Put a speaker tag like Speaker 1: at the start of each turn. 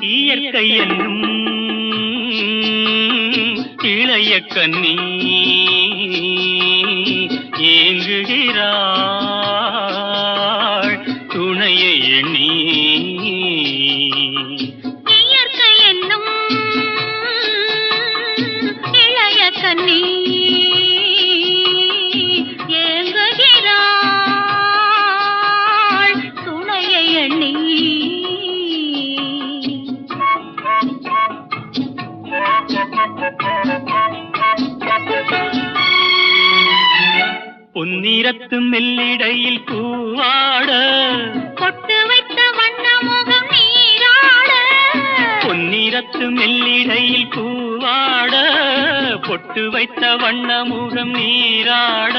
Speaker 1: இயற்கை என்னும் இளைய கன்னி ஏங்குகிறாள் துணையை எண்ணி.
Speaker 2: இயற்கை என்னும் இளைய கன்னி ஏங்குகிறாள் துணையை எண்ணி.
Speaker 1: பொன்னிறத்து மெல்லிடையில் பூவாட
Speaker 2: பொட்டு வைத்த வண்ண முகம் நீராட.
Speaker 1: பொன்னிறத்து மெல்லிடையில் பூவாட பொட்டு வைத்த வண்ண முகம் நீராட.